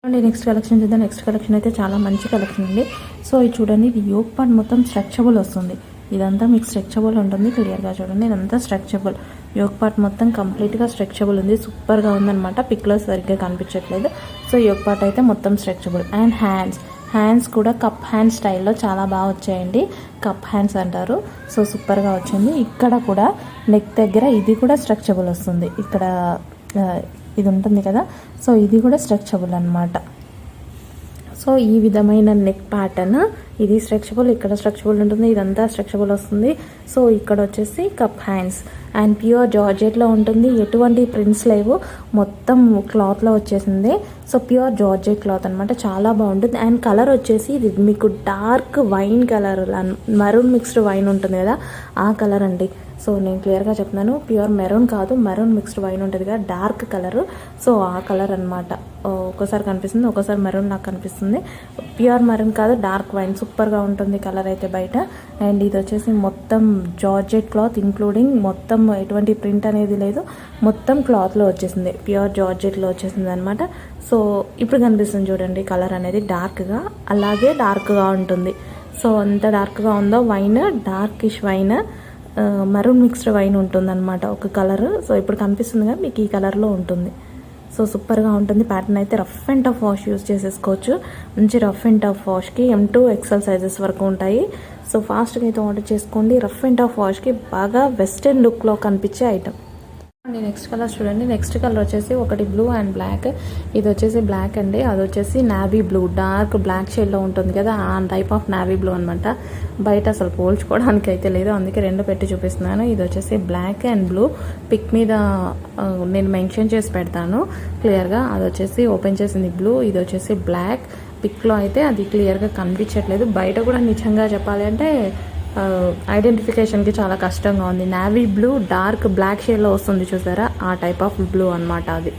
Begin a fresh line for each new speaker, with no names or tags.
అండి next collection చూద్దాం. Next collection అయితే చాలా మంచి కలెక్షన్ అండి. సో ఇది చూడండి, ఇది యోగ్ పార్ట్ మొత్తం స్ట్రెచబుల్ వస్తుంది. ఇదంతా మీకు స్ట్రెచబుల్ ఉంటుంది. క్లియర్గా చూడండి, ఇదంతా స్ట్రెచబుల్. యోగ్ పార్ట్ మొత్తం కంప్లీట్గా స్ట్రెచబుల్ ఉంది. సూపర్గా ఉందన్నమాట. పిక్లో సరిగ్గా కనిపించట్లేదు. సో యోగ్ పార్ట్ అయితే మొత్తం స్ట్రెచబుల్. అండ్ హ్యాండ్స్ కూడా కప్ హ్యాండ్ స్టైల్లో చాలా బాగా వచ్చాయండి. కప్ హ్యాండ్స్ అంటారు. సో సూపర్గా వచ్చింది. ఇక్కడ కూడా నెక్ దగ్గర ఇది కూడా స్ట్రెచబుల్ వస్తుంది. ఇక్కడ ఇది ఉంటుంది కదా, సో ఇది కూడా స్ట్రెచబుల్ అనమాట. సో ఈ విధమైన నెక్ ప్యాటర్న్, ఇది స్ట్రెచబుల్, ఇక్కడ స్ట్రెచబుల్ ఉంటుంది, ఇదంతా స్ట్రెచబుల్ వస్తుంది. సో ఇక్కడ వచ్చేసి కప్ హ్యాండ్స్ అండ్ ప్యూర్ జార్జెట్లో ఉంటుంది. ఎటువంటి ప్రింట్స్ లేవు, మొత్తం క్లాత్లో వచ్చేసింది. సో ప్యూర్ జార్జెట్ క్లాత్ అనమాట, చాలా బాగుంటుంది. అండ్ కలర్ వచ్చేసి ఇది మీకు dark wine colour, maroon mixed wine ఉంటుంది కదా, ఆ కలర్ అండి. సో నేను క్లియర్గా చెప్తున్నాను, ప్యూర్ మెరూన్ కాదు, మెరూన్ మిక్స్డ్ వైన్ ఉంటుంది కదా, డార్క్ కలర్. సో ఆ కలర్ అనమాట. ఒక్కోసారి కనిపిస్తుంది, ఒక్కోసారి మెరూన్ నాకు కనిపిస్తుంది. ప్యూర్ మెరూన్ కాదు, డార్క్ వైన్. సూపర్గా ఉంటుంది కలర్ అయితే బయట. అండ్ ఇది వచ్చేసి మొత్తం జార్జెట్ క్లాత్, ఇంక్లూడింగ్ మొత్తం ఎటువంటి ప్రింట్ అనేది లేదు, మొత్తం క్లాత్లో వచ్చేసింది, ప్యూర్ జార్జెట్లో వచ్చేసింది అనమాట. సో ఇప్పుడు కనిపిస్తుంది చూడండి, కలర్ అనేది డార్క్గా, అలాగే డార్క్గా ఉంటుంది. సో అంత డార్క్గా ఉందో wine, darkish wine, maroon mixed wine ఉంటుంది అనమాట ఒక కలర్. సో ఇప్పుడు కనిపిస్తుంది కదా మీకు, ఈ కలర్లో ఉంటుంది. సో సూపర్గా ఉంటుంది. ప్యాటర్న్ అయితే rough and tough wash use చేసేసుకోవచ్చు. మంచి రఫ్ అండ్ టఫ్ వాష్కి M2 XL సైజెస్ వరకు ఉంటాయి. సో ఫాస్ట్గా అయితే ఆర్డర్ చేసుకోండి. రఫ్ అండ్ టఫ్ వాష్కి బాగా వెస్టర్న్ లుక్లో కనిపించే ఐటమ్. నెక్స్ట్ కలర్ చూడండి. నెక్స్ట్ కలర్ వచ్చేసి ఒకటి బ్లూ అండ్ బ్లాక్. ఇది వచ్చేసి బ్లాక్ అండి, అది వచ్చేసి నావీ బ్లూ, డార్క్ బ్లాక్ షేడ్లో ఉంటుంది కదా, ఆ టైప్ ఆఫ్ నావీ బ్లూ అనమాట. బయట అసలు పోల్చుకోవడానికి అయితే లేదు, అందుకే రెండు పెట్టి చూపిస్తున్నాను. ఇది వచ్చేసి బ్లాక్ అండ్ బ్లూ. పిక్ మీద నేను మెన్షన్ చేసి పెడతాను క్లియర్గా. అది వచ్చేసి ఓపెన్ చేసింది బ్లూ, ఇది వచ్చేసి బ్లాక్. పిక్లో అయితే అది క్లియర్గా కనిపించట్లేదు. బయట కూడా నిజంగా చెప్పాలి అంటే ఐడెంటిఫికేషన్కి చాలా కష్టంగా ఉంది. నావీ బ్లూ డార్క్ బ్లాక్ షేడ్లో వస్తుంది చూసారా, ఆ టైప్ ఆఫ్ బ్లూ అనమాట అది.